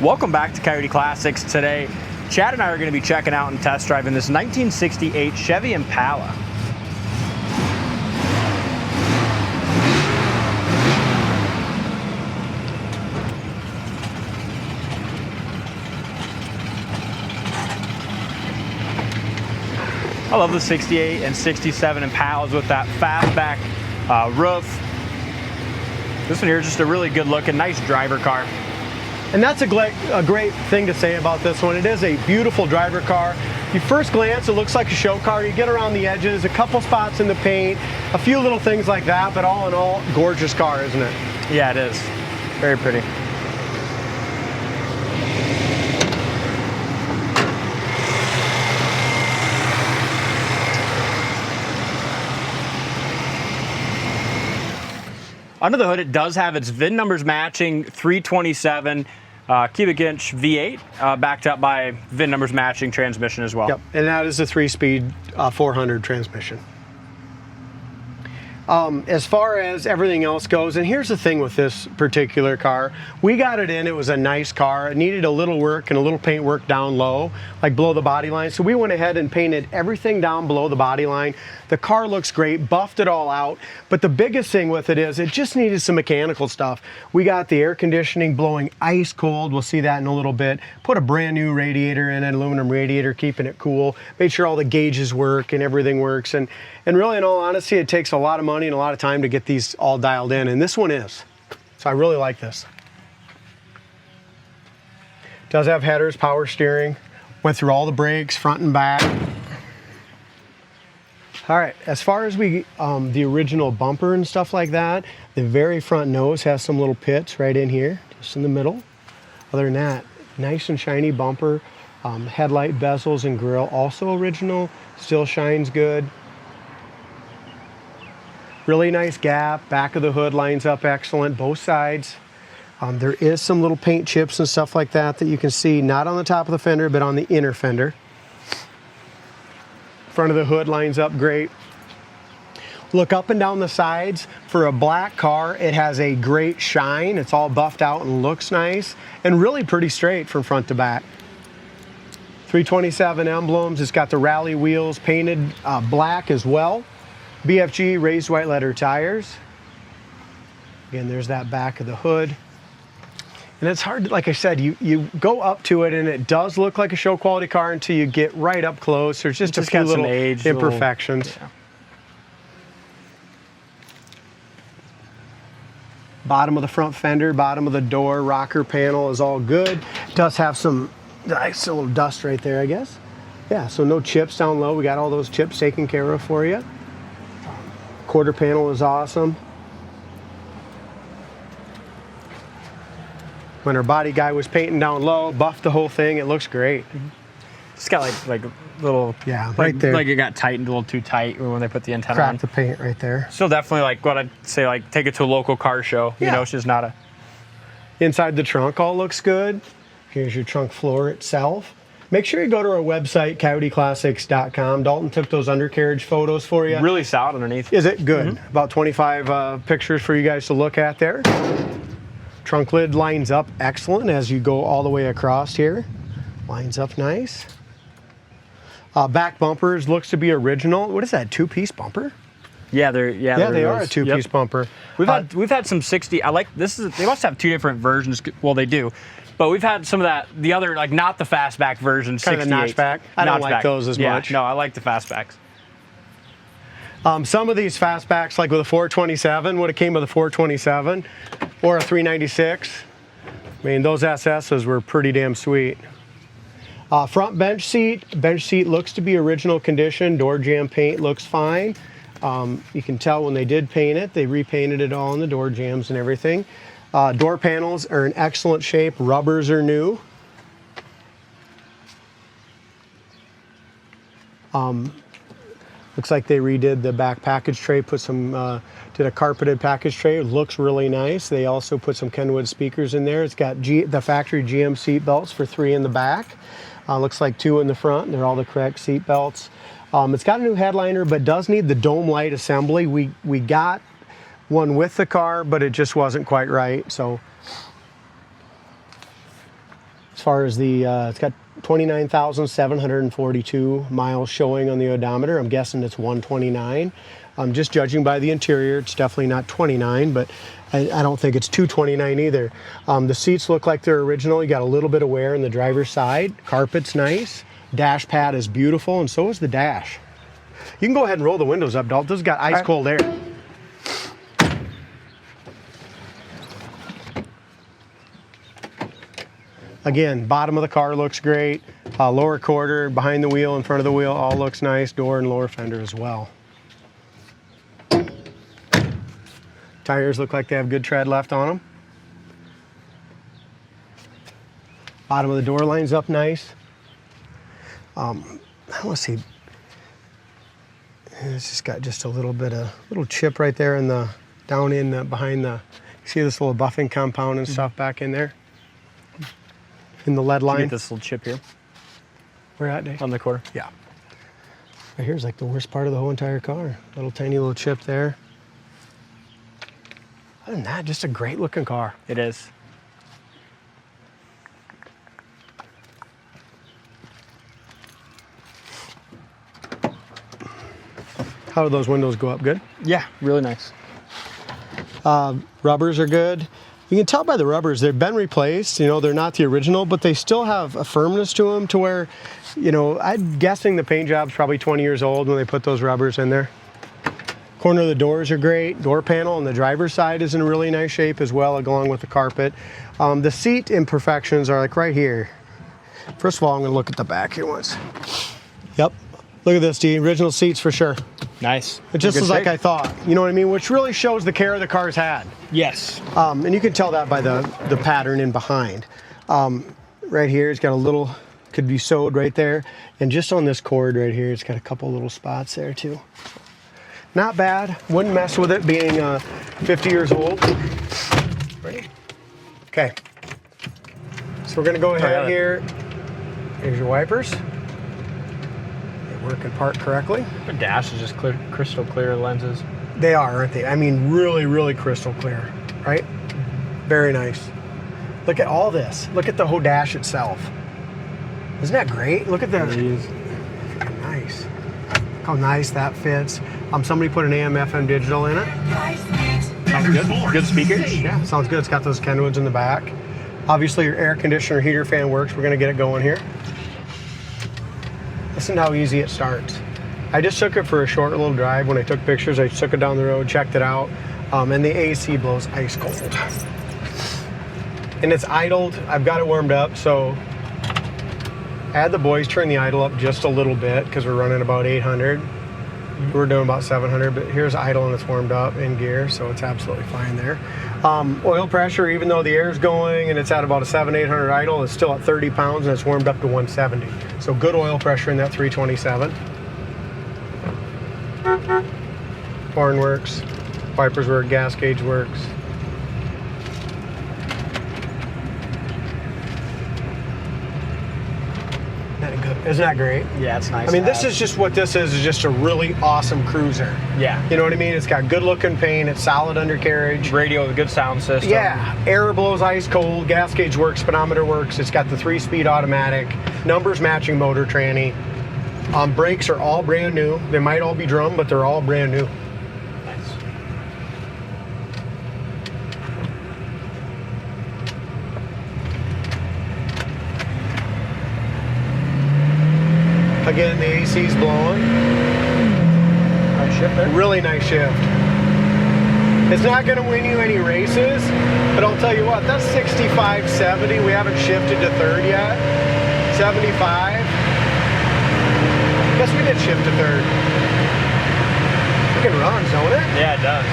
Welcome back to Coyote Classics. Today, Chad and I are going to be checking out and test driving this 1968 Chevy Impala. I love the 68 and 67 Impalas with that fastback roof. This one here is just a really good looking, nice driver car. And that's a great thing to say about this one. It is a beautiful driver car. You first glance, it looks like a show car. You get around the edges, a couple spots in the paint, a few little things like that, but all in all, gorgeous car, isn't it? Yeah, it is. Very pretty. Under the hood, it does have its VIN numbers matching 327 cubic inch V8, backed up by VIN numbers matching transmission as well. Yep, and that is a 3-speed 400 transmission. As far as everything else goes, and here's the thing with this particular car, we got it in, it was a nice car. It needed a little work and a little paint work down low, like below the body line. So we went ahead and painted everything down below the body line. The car looks great, buffed it all out. But the biggest thing with it is it just needed some mechanical stuff. We got the air conditioning blowing ice cold. We'll see that in a little bit. Put a brand new radiator in, an aluminum radiator, keeping it cool. Made sure all the gauges work and everything works. And really, in all honesty, it takes a lot of money and a lot of time to get these all dialed in, and this one is. So I really like this. Does have headers, power steering, went through all the brakes, front and back. All right, as far as the original bumper and stuff like that, the very front nose has some little pits right in here, just in the middle. Other than that, nice and shiny bumper. Headlight bezels and grille, also original, still shines good. Really nice gap, back of the hood lines up excellent, both sides. There is some little paint chips and stuff like that that you can see, not on the top of the fender, but on the inner fender. Front of the hood lines up great. Look up and down the sides. For a black car, it has a great shine. It's all buffed out and looks nice, and really pretty straight from front to back. 327 emblems. It's got the rally wheels painted black as well. BFG raised white letter tires. Again, there's that back of the hood. And it's hard, like I said, you go up to it and it does look like a show quality car until you get right up close. There's just a few little imperfections. Yeah. Bottom of the front fender, bottom of the door, rocker panel is all good. Does have some nice little dust right there, I guess. Yeah, so no chips down low. We got all those chips taken care of for you. Quarter panel is awesome. When our body guy was painting down low, buffed the whole thing. It looks great. It's got like little, yeah, right there. Like it got tightened a little too tight when they put the antenna on. Cracked the paint right there. Still definitely like what I'd say, like take it to a local car show. Yeah. You know, it's just not a. Inside the trunk all looks good. Here's your trunk floor itself. Make sure you go to our website, coyoteclassics.com. Dalton took those undercarriage photos for you. Really solid underneath. Is it good? Mm-hmm. About 25 pictures for you guys to look at there. Trunk lid lines up excellent as you go all the way across here. Lines up nice. Back bumpers looks to be original. What is that, two-piece bumper? Yeah, they are a two-piece bumper. We've had some 60. I like this. They must have two different versions. Well, they do. But we've had some of that, the other, like not the fastback version, kind of the notchback. I don't like those as much. No, I like the fastbacks. Some of these fastbacks, like with a 427, would have came with a 427 or a 396. I mean, those SSs were pretty damn sweet. Front bench seat looks to be original condition. Door jamb paint looks fine. You can tell when they did paint it, they repainted it all in the door jambs and everything. Door panels are in excellent shape. Rubbers are new. Looks like they redid the back package tray, put some, did a carpeted package tray. It looks really nice. They also put some Kenwood speakers in there. It's got the factory GM seat belts for 3 in the back. Looks like 2 in the front. They're all the correct seat belts. It's got a new headliner, but does need the dome light assembly. We got one with the car, but it just wasn't quite right. So as far as the, it's got 29,742 miles showing on the odometer. I'm guessing it's 129. Just judging by the interior, it's definitely not 29, but I don't think it's 229 either. The seats look like they're original. You got a little bit of wear in the driver's side. Carpet's nice. Dash pad is beautiful, and so is the dash. You can go ahead and roll the windows up, Dalton. This has got ice cold air. Again, bottom of the car looks great. Lower quarter, behind the wheel, in front of the wheel, all looks nice. Door and lower fender as well. Tires look like they have good tread left on them. Bottom of the door lines up nice. Let's see. It's just got just a little bit of little chip right there in the down in the, behind the. See this little buffing compound and stuff back in there in the lead line. Get this little chip here. Where at, Dave? On the quarter. Yeah. Right here's like the worst part of the whole entire car. Little tiny little chip there. Other than that, just a great looking car. It is. How do those windows go up? Good? Yeah, really nice. Rubbers are good. You can tell by the rubbers, they've been replaced. You know, they're not the original, but they still have a firmness to them to where, you know, I'm guessing the paint job's probably 20 years old when they put those rubbers in there. Corner of the doors are great. Door panel on the driver's side is in really nice shape as well, along with the carpet. The seat imperfections are like right here. First of all, I'm gonna look at the back here once. Yep, look at this, the original seats for sure. Nice. It just was like I thought, you know what I mean? Which really shows the care the car's had. Yes. And you can tell that by the pattern in behind. Right here, it's got a little, could be sewed right there. And just on this cord right here, it's got a couple little spots there too. Not bad, wouldn't mess with it being 50 years old. Ready? Okay. So we're gonna go ahead here. Here's your wipers. They work and park correctly. The dash is just clear, crystal clear lenses. They are, aren't they? I mean, really, really crystal clear, right? Very nice. Look at all this. Look at the whole dash itself. Isn't that great? Look at the, nice. Look how nice that fits. Somebody put an AM/FM digital in it. Sounds good. Good speakers. Yeah, sounds good. It's got those Kenwoods in the back. Obviously, your air conditioner heater fan works. We're gonna get it going here. Listen to how easy it starts. I just took it for a short little drive. When I took pictures, I took it down the road, checked it out, and the AC blows ice cold. And it's idled. I've got it warmed up, so I had the boys turn the idle up just a little bit because we're running about 800. We're doing about 700, but here's idle and it's warmed up in gear, so it's absolutely fine there. Oil pressure, even though the air's going and it's at about a 700-800 idle, it's still at 30 pounds and it's warmed up to 170. So good oil pressure in that 327. Horn works, wipers work, gas gauge works. Isn't that great? Yeah, it's nice. I mean, this is just what this is just a really awesome cruiser. Yeah. You know what I mean? It's got good looking paint, it's solid undercarriage. Radio with a good sound system. Yeah, air blows ice cold, gas gauge works, speedometer works. It's got the 3-speed automatic, numbers matching motor tranny. Brakes are all brand new. They might all be drum, but they're all brand new. Nice. Again, the AC's blowing. Nice shift there. Really nice shift. It's not going to win you any races, but I'll tell you what, that's 65, 70. We haven't shifted to third yet. 75. Guess we did shift to third. Freaking runs, don't it? Yeah, it does.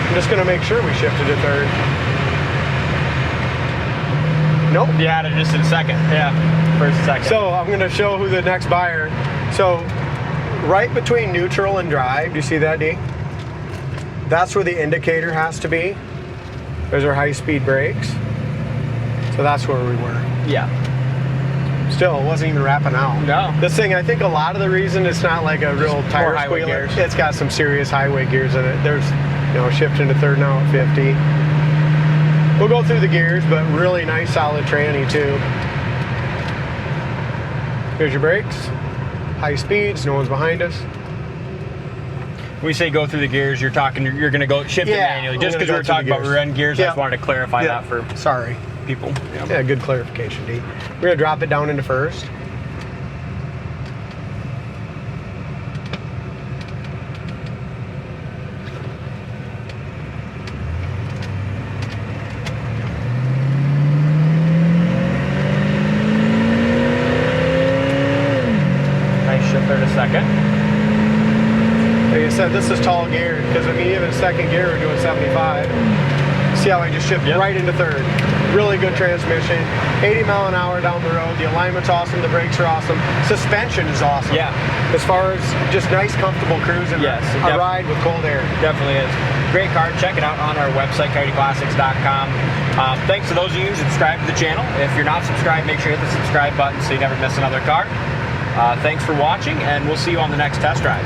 I'm just going to make sure we shifted to third. Nope. You had it just in second. Yeah, first second. So I'm going to show who the next buyer. So right between neutral and drive, do you see that, D? That's where the indicator has to be. Those are high-speed brakes. So that's where we were. Yeah. Still, it wasn't even wrapping out. No. This thing, I think a lot of the reason it's not like a real tire squealer, it's got some serious highway gears in it. There's, you know, shifting to third now at 50. We'll go through the gears, but really nice solid tranny too. Here's your brakes. High speeds, no one's behind us. When we say go through the gears, you're talking, you're going to go shift it manually. Just because we're talking about rear end gears, I just wanted to clarify that for people. Yeah, good clarification, D. We're going to drop it down into first. Second. Like I said, this is tall geared because I mean even second gear we're doing 75. See how I just shift right into third. Really good transmission. 80 mile an hour down the road. The alignment's awesome. The brakes are awesome. Suspension is awesome. Yeah. As far as just nice, comfortable cruising. Yes. A ride with cold air. Definitely is. Great car. Check it out on our website, coyoteclassics.com. Thanks to those of you who subscribe to the channel. If you're not subscribed, make sure you hit the subscribe button so you never miss another car. Thanks for watching, and we'll see you on the next test drive.